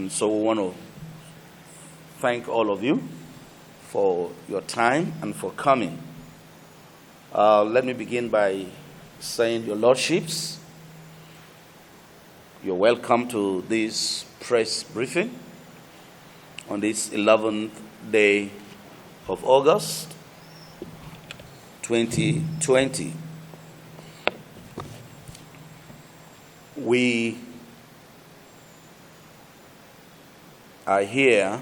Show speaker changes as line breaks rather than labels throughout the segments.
And so we want to thank all of you for your time and for coming. Let me begin by saying, Your Lordships, you're welcome to this press briefing on this 11th day of August 2020. We are here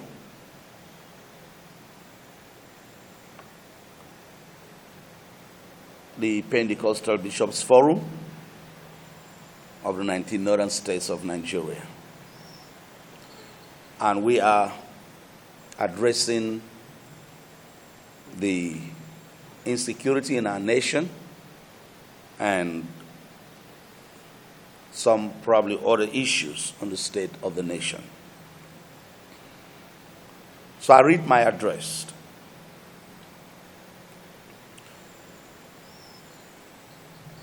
the Pentecostal Bishops' Forum of the 19 northern states of Nigeria. And we are addressing the insecurity in our nation and some probably other issues on the state of the nation. So I read my address.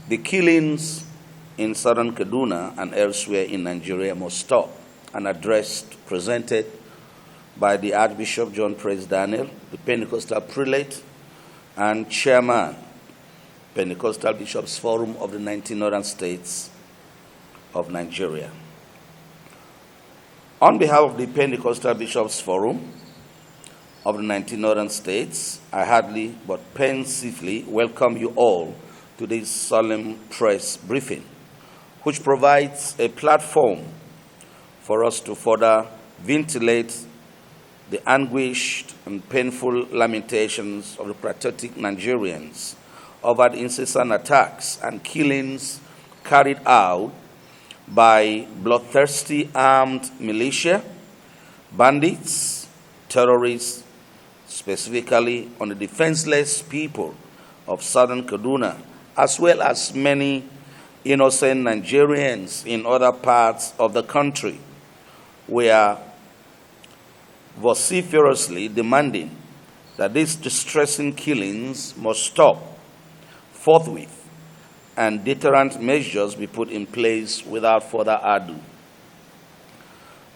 The killings in southern Kaduna and elsewhere in Nigeria must stop. An address presented by the Archbishop John Praise Daniel, the Pentecostal Prelate and Chairman, Pentecostal Bishops' Forum of the 19 northern states of Nigeria. On behalf of the Pentecostal Bishops' Forum of the 19 northern states, I heartily but pensively welcome you all to this solemn press briefing, which provides a platform for us to further ventilate the anguished and painful lamentations of the patriotic Nigerians over the incessant attacks and killings carried out by bloodthirsty armed militia, bandits, terrorists, specifically on the defenseless people of southern Kaduna, as well as many innocent Nigerians in other parts of the country. We are vociferously demanding that these distressing killings must stop forthwith and deterrent measures be put in place without further ado.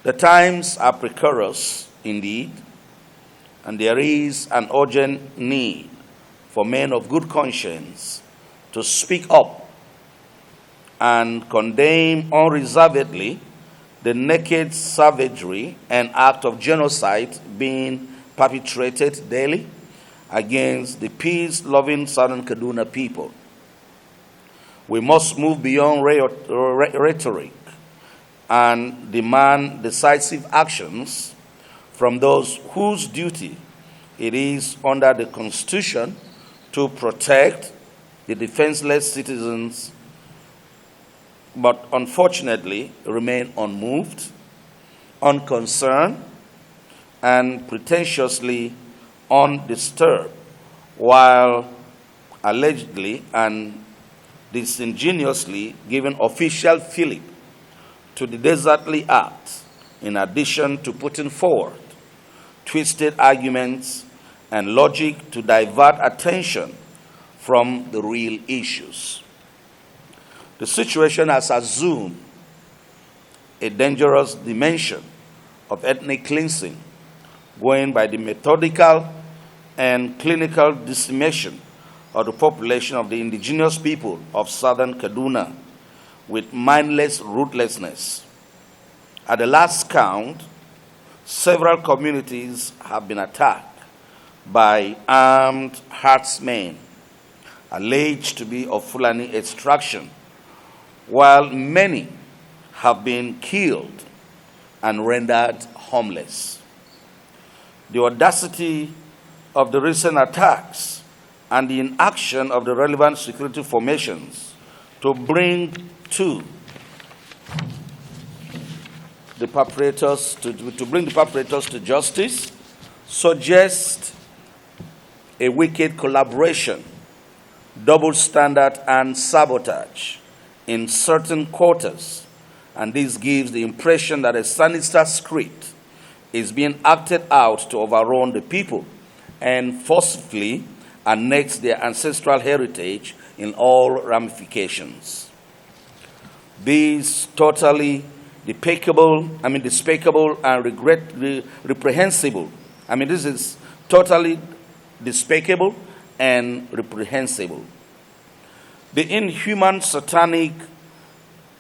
The times are precarious indeed, and there is an urgent need for men of good conscience to speak up and condemn unreservedly the naked savagery and act of genocide being perpetrated daily against the peace-loving southern Kaduna people. We must move beyond rhetoric and demand decisive actions from those whose duty it is under the Constitution to protect the defenseless citizens, but unfortunately remain unmoved, unconcerned, and pretentiously undisturbed, while allegedly and disingenuously giving official fillip to the desertly act, in addition to putting forward twisted arguments and logic to divert attention from the real issues. The situation has assumed a dangerous dimension of ethnic cleansing, going by the methodical and clinical decimation of the population of the indigenous people of southern Kaduna with mindless ruthlessness. At the last count, several communities have been attacked by armed herdsmen alleged to be of Fulani extraction, while many have been killed and rendered homeless. The audacity of the recent attacks and the inaction of the relevant security formations to bring the perpetrators to justice suggest a wicked collaboration, double standard, and sabotage in certain quarters, and this gives the impression that a sinister script is being acted out to overrun the people and forcefully annex their ancestral heritage in all ramifications. This totally despicable and reprehensible. This is totally despicable and reprehensible. The inhuman satanic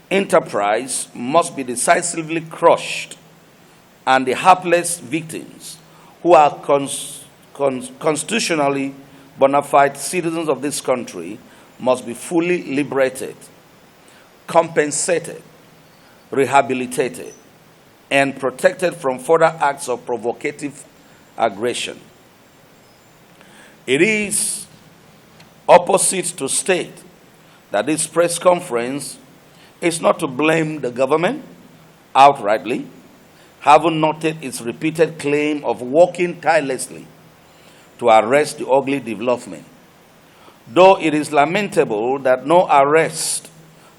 enterprise must be decisively crushed, and the hapless victims who are constitutionally bona fide citizens of this country must be fully liberated, compensated, rehabilitated, and protected from further acts of provocative aggression. It is opposite to state that this press conference is not to blame the government outrightly, having noted its repeated claim of working tirelessly to arrest the ugly development. Though it is lamentable that no arrest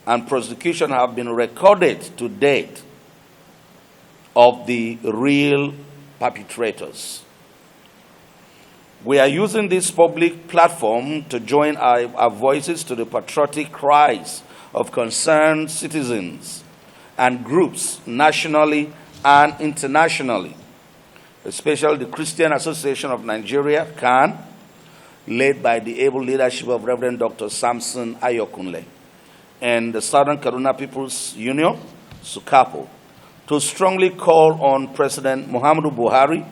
and prosecution have been recorded to date of the real perpetrators. We are using this public platform to join our voices to the patriotic cries of concerned citizens and groups nationally and internationally, especially the Christian Association of Nigeria, CAN, led by the able leadership of Reverend Dr. Samson Ayokunle, and the Southern Kaduna People's Union, SUKAPO, to strongly call on President Muhammadu Buhari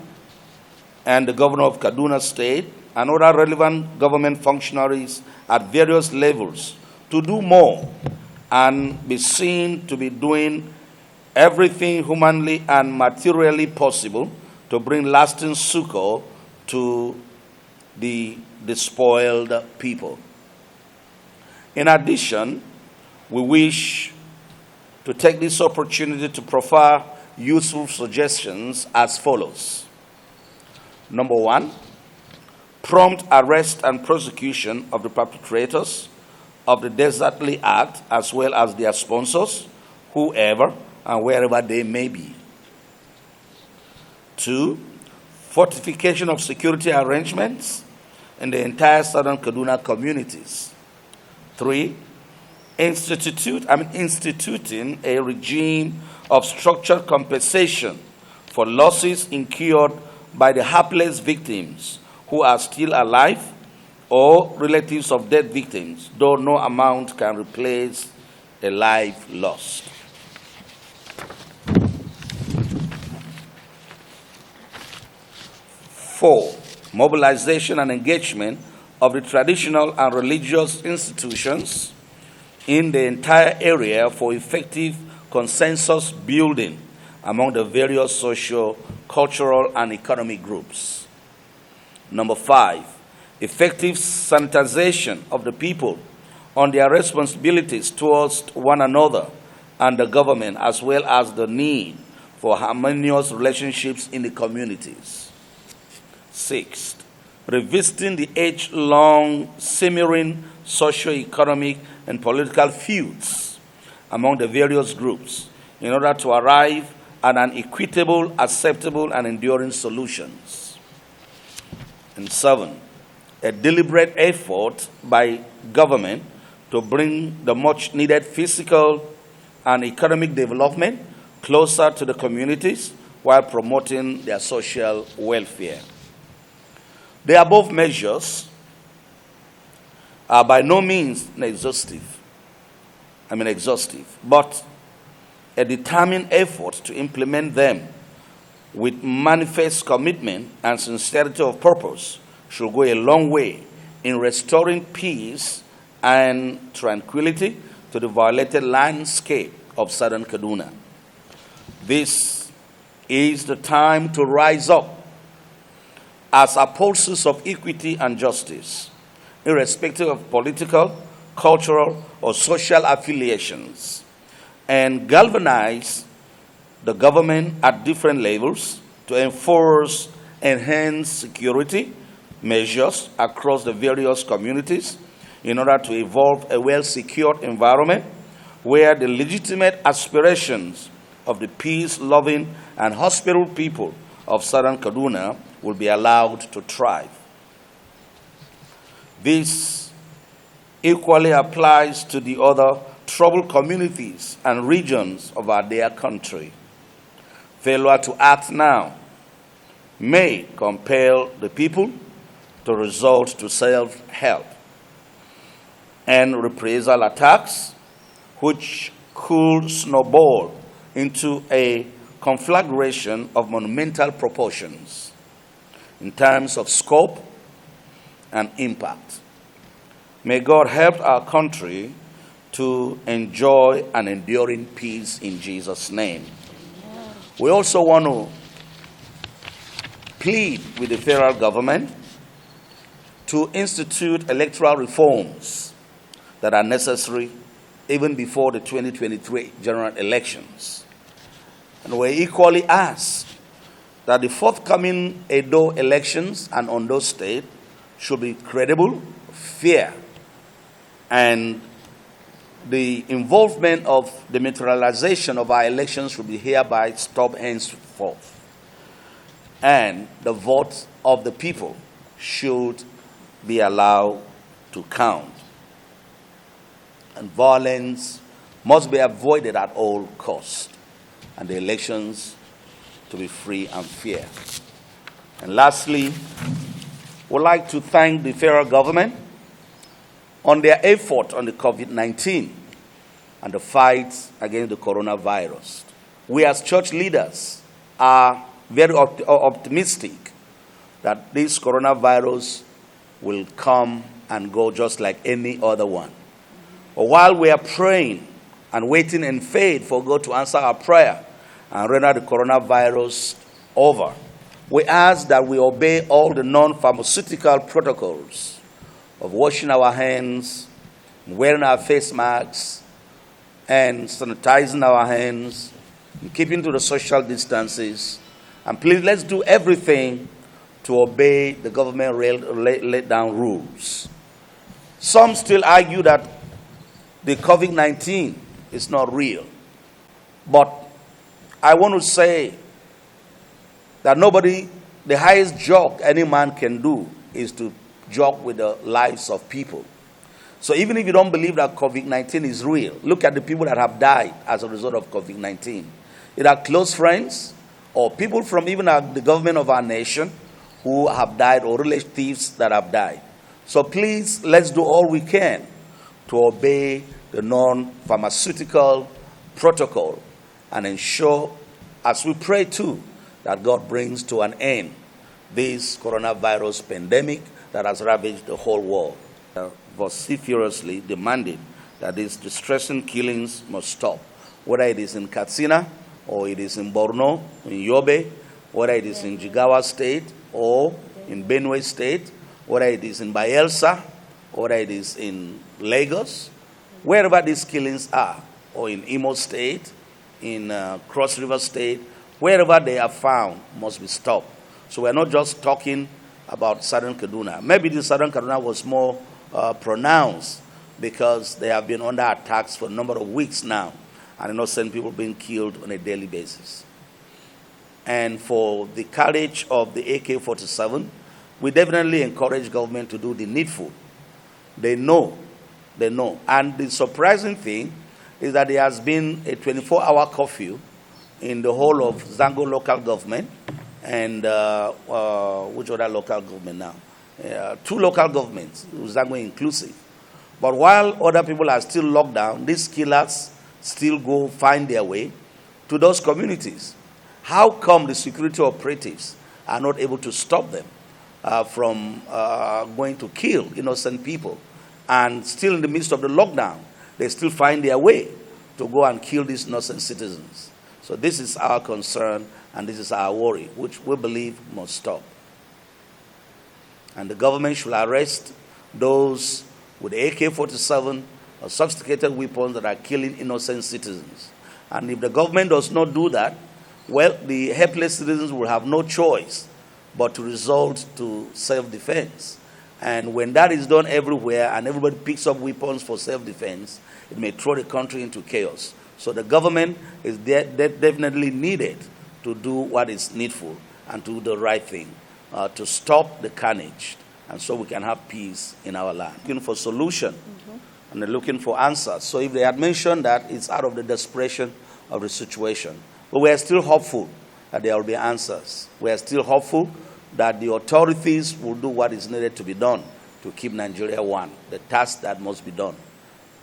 and the Governor of Kaduna State and other relevant government functionaries at various levels to do more and be seen to be doing everything humanly and materially possible to bring lasting succor to the despoiled people. In addition, we wish to take this opportunity to proffer useful suggestions as follows. Number one, prompt arrest and prosecution of the perpetrators of the Desertly Act as well as their sponsors, whoever and wherever they may be. Two, fortification of security arrangements in the entire Southern Kaduna communities. Three, instituting a regime of structured compensation for losses incurred by the hapless victims who are still alive or relatives of dead victims, though no amount can replace a life lost. Four, mobilization and engagement of the traditional and religious institutions in the entire area for effective consensus building among the various social, cultural, and economic groups. Number five, effective sanitization of the people on their responsibilities towards one another and the government, as well as the need for harmonious relationships in the communities. Sixth, revisiting the age-long simmering socio-economic and political feuds among the various groups in order to arrive at an equitable, acceptable, and enduring solutions. And seven, a deliberate effort by government to bring the much-needed physical and economic development closer to the communities while promoting their social welfare. The above measures are by no means exhaustive, but a determined effort to implement them with manifest commitment and sincerity of purpose should go a long way in restoring peace and tranquility to the violated landscape of Southern Kaduna. This is the time to rise up as upholders of equity and justice, irrespective of political, cultural, or social affiliations, and galvanize the government at different levels to enforce enhanced security measures across the various communities in order to evolve a well-secured environment where the legitimate aspirations of the peace-loving and hospitable people of Southern Kaduna will be allowed to thrive. This equally applies to the other trouble communities and regions of our dear country. Failure to act now may compel the people to resort to self-help and reprisal attacks, which could snowball into a conflagration of monumental proportions in terms of scope and impact. May God help our country to enjoy an enduring peace in Jesus' name. We also want to plead with the federal government to institute electoral reforms that are necessary even before the 2023 general elections. And we equally ask that the forthcoming Edo elections and Ondo State should be credible, fair, and the involvement of the materialization of our elections should be hereby stopped henceforth. And the vote of the people should be allowed to count. And violence must be avoided at all costs, and the elections to be free and fair. And lastly, we'd like to thank the federal government on their effort on the COVID-19 and the fight against the coronavirus. We as church leaders are very optimistic that this coronavirus will come and go just like any other one. But while we are praying and waiting in faith for God to answer our prayer and render the coronavirus over, we ask that we obey all the non-pharmaceutical protocols of washing our hands, wearing our face masks, and sanitizing our hands, and keeping to the social distances. And please, let's do everything to obey the government laid down rules. Some still argue that the COVID-19 is not real. But I want to say that the highest joke any man can do is to joke with the lives of people. So even if you don't believe that COVID-19 is real, look at the people that have died as a result of COVID-19. Either close friends or people from even the government of our nation who have died, or relatives that have died. So please, let's do all we can to obey the non-pharmaceutical protocol and ensure, as we pray too, that God brings to an end this coronavirus pandemic that has ravaged the whole world. Vociferously demanding that these distressing killings must stop, whether it is in Katsina or it is in Borno, in Yobe, whether it is in Jigawa State or in Benue State, whether it is in Bayelsa, whether it is in Lagos, wherever these killings are, or in Imo State, in Cross River State, wherever they are found must be stopped. So we're not just talking about Southern Kaduna. Maybe the Southern Kaduna was more pronounced because they have been under attacks for a number of weeks now, and innocent people being killed on a daily basis. And for the courage of the AK-47, we definitely encourage government to do the needful. They know. And the surprising thing is that there has been a 24-hour curfew in the whole of Zango local government and which other local government now? 2 local governments, Zango inclusive. But while other people are still locked down, these killers still find their way to those communities. How come the security operatives are not able to stop them from going to kill innocent people? And still in the midst of the lockdown, they still find their way to go and kill these innocent citizens. So this is our concern and this is our worry, which we believe must stop. And the government should arrest those with AK-47 or sophisticated weapons that are killing innocent citizens. And if the government does not do that, well, the helpless citizens will have no choice but to resort to self-defense. And when that is done everywhere and everybody picks up weapons for self-defense, it may throw the country into chaos. So the government is definitely needed to do what is needful and to do the right thing, to stop the carnage, and so we can have peace in our land. Looking for solution and they're looking for answers. So if they had mentioned that, it's out of the desperation of the situation. But we are still hopeful that there will be answers. We are still hopeful that the authorities will do what is needed to be done to keep Nigeria one, the task that must be done,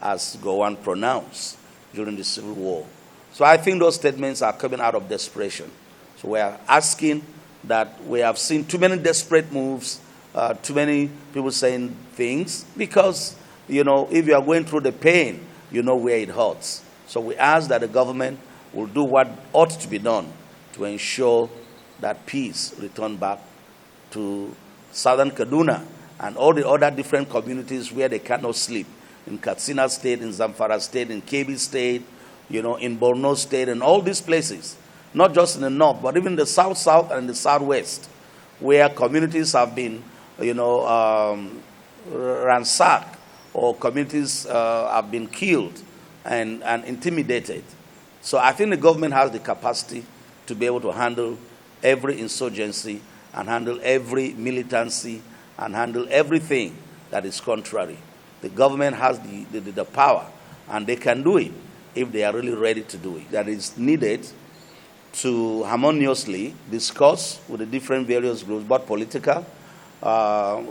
as Gowon pronounced during the Civil War. So I think those statements are coming out of desperation. So we are asking that we have seen too many desperate moves, too many people saying things, because, you know, if you are going through the pain, you know where it hurts. So we ask that the government will do what ought to be done to ensure that peace return back to southern Kaduna and all the other different communities where they cannot sleep, in Katsina State, in Zamfara State, in Kebbi State, you know, in Borno State, and all these places, not just in the north, but even the south and the southwest, where communities have been, you know, ransacked, or communities have been killed and intimidated. So I think the government has the capacity to be able to handle every insurgency and handle every militancy and handle everything that is contrary. The government has the power, and they can do it if they are really ready to do it. That is needed to harmoniously discuss with the different various groups, both political,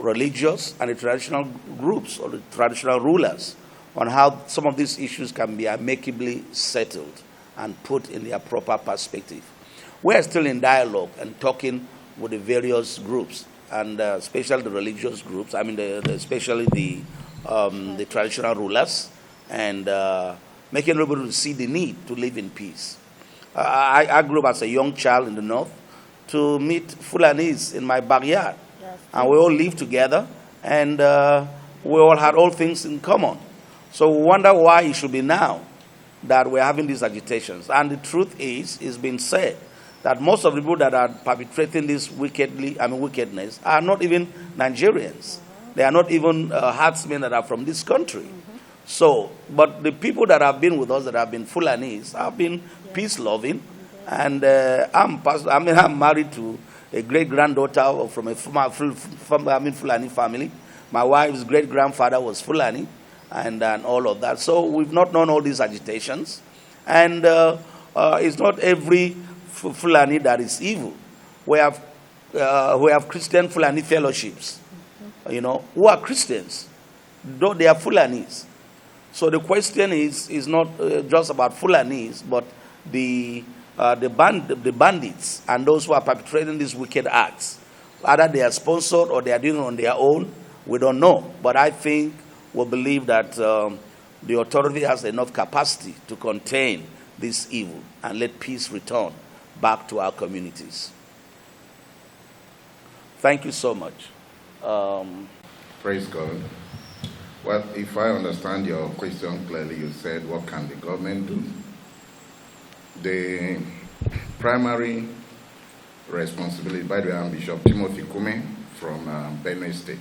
religious, and the traditional groups or the traditional rulers, on how some of these issues can be amicably settled and put in their proper perspective. We are still in dialogue and talking with the various groups, and especially the religious groups, I mean, especially the traditional rulers, and making everybody see the need to live in peace. I grew up as a young child in the north to meet Fulanis in my backyard. Yes. And we all lived together, and we all had all things in common. So we wonder why it should be now that we're having these agitations. And the truth is, it's been said that most of the people that are perpetrating this wickedness are not even Nigerians. They are not even herdsmen that are from this country. So, but the people that have been with us, that have been Fulanis, have been peace-loving, and I'm married to a great-granddaughter from a Fulani family. My wife's great-grandfather was Fulani, and all of that. So we've not known all these agitations, and it's not every Fulani that is evil. We have Christian Fulani fellowships, you know, who are Christians, though they are Fulanis. So the question is not just about Fulanis, but the bandits and those who are perpetrating these wicked acts. Either they are sponsored or they are doing it on their own, we don't know. But I think we believe that the authority has enough capacity to contain this evil and let peace return back to our communities. Thank you so much.
Praise God. Well, if I understand your question clearly, you said, what can the government do? The primary responsibility, by the way, I'm Bishop Timothy Kume from Benue State.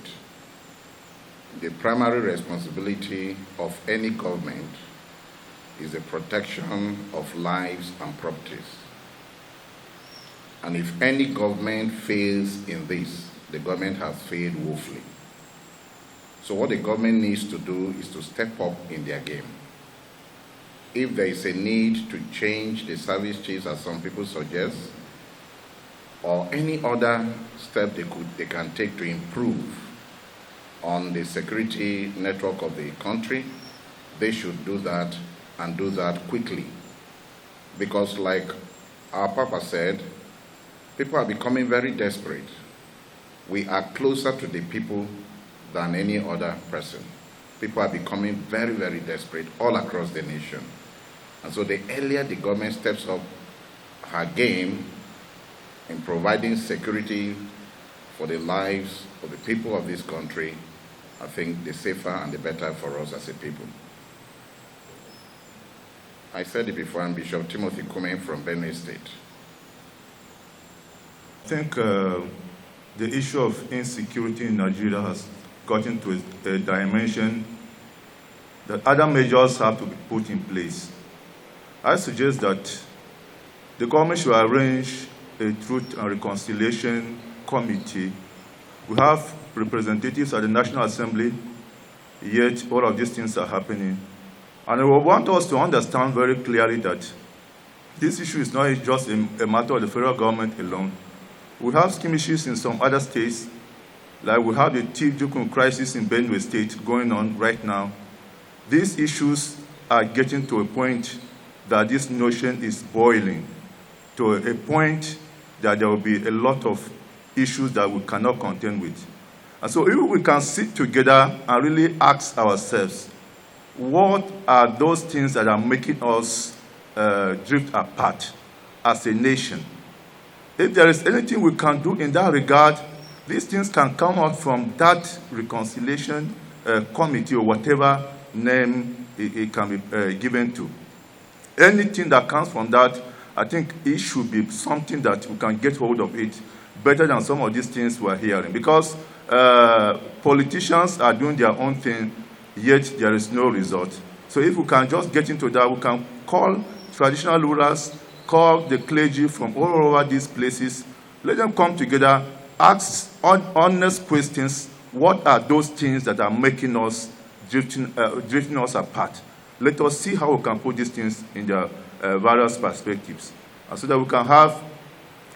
The primary responsibility of any government is the protection of lives and properties. And if any government fails in this, the government has failed woefully. So what the government needs to do is to step up in their game. If there is a need to change the service chiefs, as some people suggest, or any other step they can take to improve on the security network of the country, they should do that, and do that quickly. Because like our Papa said, people are becoming very desperate. We are closer to the people than any other person. People are becoming very, very desperate all across the nation. And so the earlier the government steps up her game in providing security for the lives of the people of this country, I think the safer and the better for us as a people. I said it before, I'm Bishop Timothy Kume from Benue State.
I think the issue of insecurity in Nigeria has gotten to a dimension that other measures have to be put in place. I suggest that the government should arrange a Truth and Reconciliation Committee. We have representatives at the National Assembly, yet all of these things are happening. And I want us to understand very clearly that this issue is not just a matter of the federal government alone. We have skirmishes in some other states, like we have the Tiv crisis in Benue State going on right now. These issues are getting to a point that this notion is boiling, to a point that there will be a lot of issues that we cannot contend with. And so if we can sit together and really ask ourselves, what are those things that are making us drift apart as a nation? If there is anything we can do in that regard, these things can come out from that reconciliation committee or whatever name it can be given to. Anything that comes from that, I think it should be something that we can get hold of it better than some of these things we're hearing. Because politicians are doing their own thing, yet there is no result. So if we can just get into that, we can call traditional rulers, call the clergy from all over these places, let them come together, ask honest questions. What are those things that are making us drifting us apart? Let us see how we can put these things in their various perspectives, so that we can have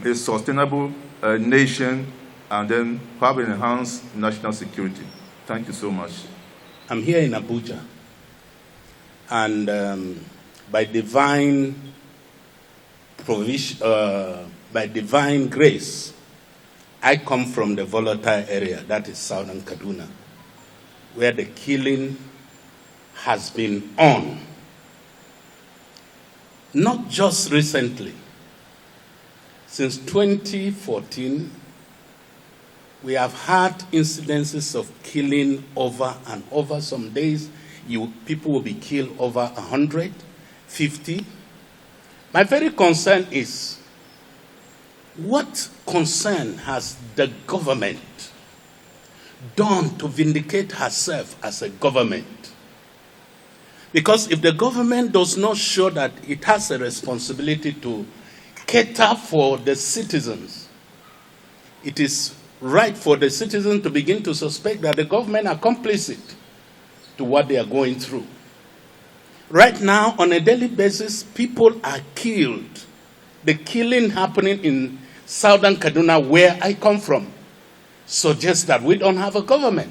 a sustainable nation and then have enhanced national security. Thank you so much.
I'm here in Abuja, and by divine provision, by divine grace, I come from the volatile area, that is southern Kaduna, where the killing has been on. Not just recently. Since 2014, we have had incidences of killing over and over. Some days, people will be killed over 100, 50. My very concern is, what concern has the government done to vindicate herself as a government? Because if the government does not show that it has a responsibility to cater for the citizens, it is right for the citizens to begin to suspect that the government are complicit to what they are going through. Right now, on a daily basis, people are killed. The killing happening in southern Kaduna, where I come from, suggests that we don't have a government.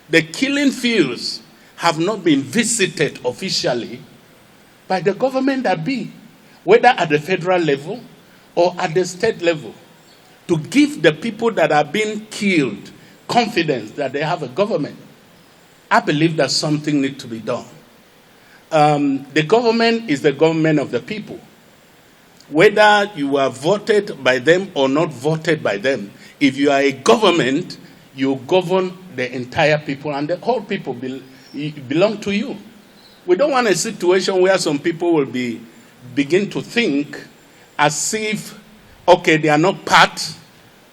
The killing fields have not been visited officially by the government that be, whether at the federal level or at the state level, to give the people that are being killed confidence that they have a government. I believe that something needs to be done. The government is the government of the people. Whether you are voted by them or not voted by them, if you are a government, you govern the entire people, and the whole people belong to you. We don't want a situation where some people will begin to think as if, okay, they are not part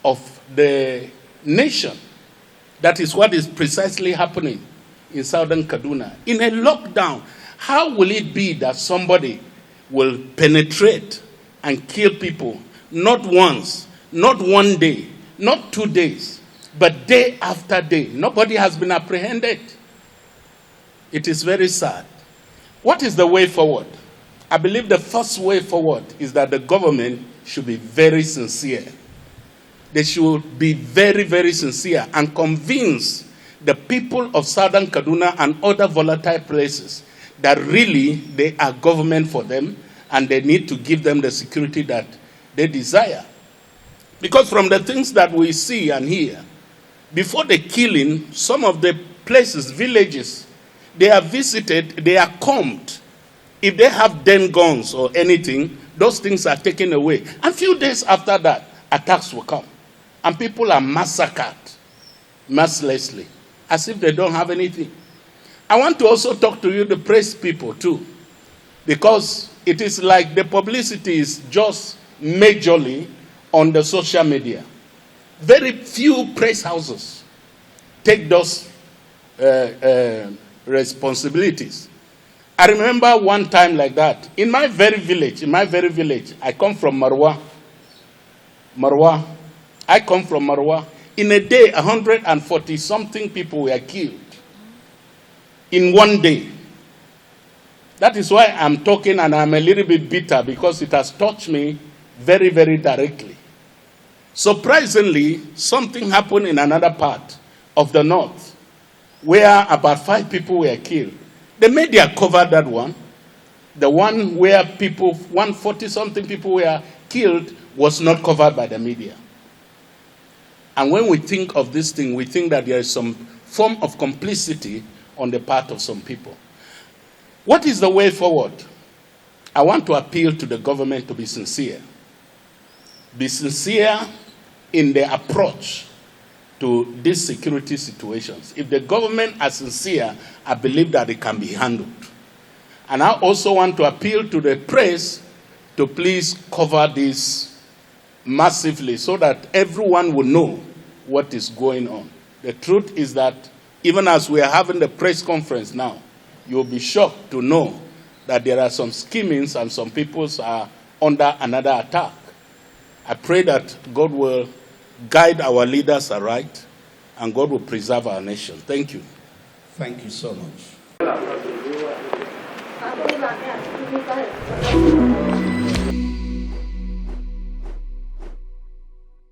of the nation. That is what is precisely happening in southern Kaduna. In a lockdown, how will it be that somebody will penetrate and kill people, not once, not one day, not 2 days, but day after day? Nobody has been apprehended. It is very sad. What is the way forward? I believe the first way forward is that the government should be very sincere. They should be very, very sincere and convince the people of southern Kaduna and other volatile places that really they are government for them and they need to give them the security that they desire. Because from the things that we see and hear, before the killing, some of the places, villages, they are visited, they are combed. If they have den guns or anything, those things are taken away. And a few days after that, attacks will come. And people are massacred mercilessly, as if they don't have anything. I want to also talk to you, the press people, too. Because it is like the publicity is just majorly on the social media. Very few press houses take those responsibilities. I remember one time like that. In my very village, I come from Marwa. I come from Marwa. In a day, 140-something people were killed. in one day. That is why I'm talking, and I'm a little bit bitter because it has touched me very, very directly. Surprisingly, something happened in another part of the north where about 5 people were killed. The media covered that one. The one where 140-something people were killed was not covered by the media. And when we think of this thing, we think that there is some form of complicity on the part of some people. What is the way forward? I want to appeal to the government to be sincere. Be sincere in the approach to these security situations. If the government are sincere, I believe that it can be handled. And I also want to appeal to the press to please cover this massively so that everyone will know what is going on. The truth is that even as we are having the press conference now, you'll be shocked to know that there are some schemings and some people are under another attack. I pray that God will guide our leaders aright and God will preserve our nation. Thank you.
Thank you so much.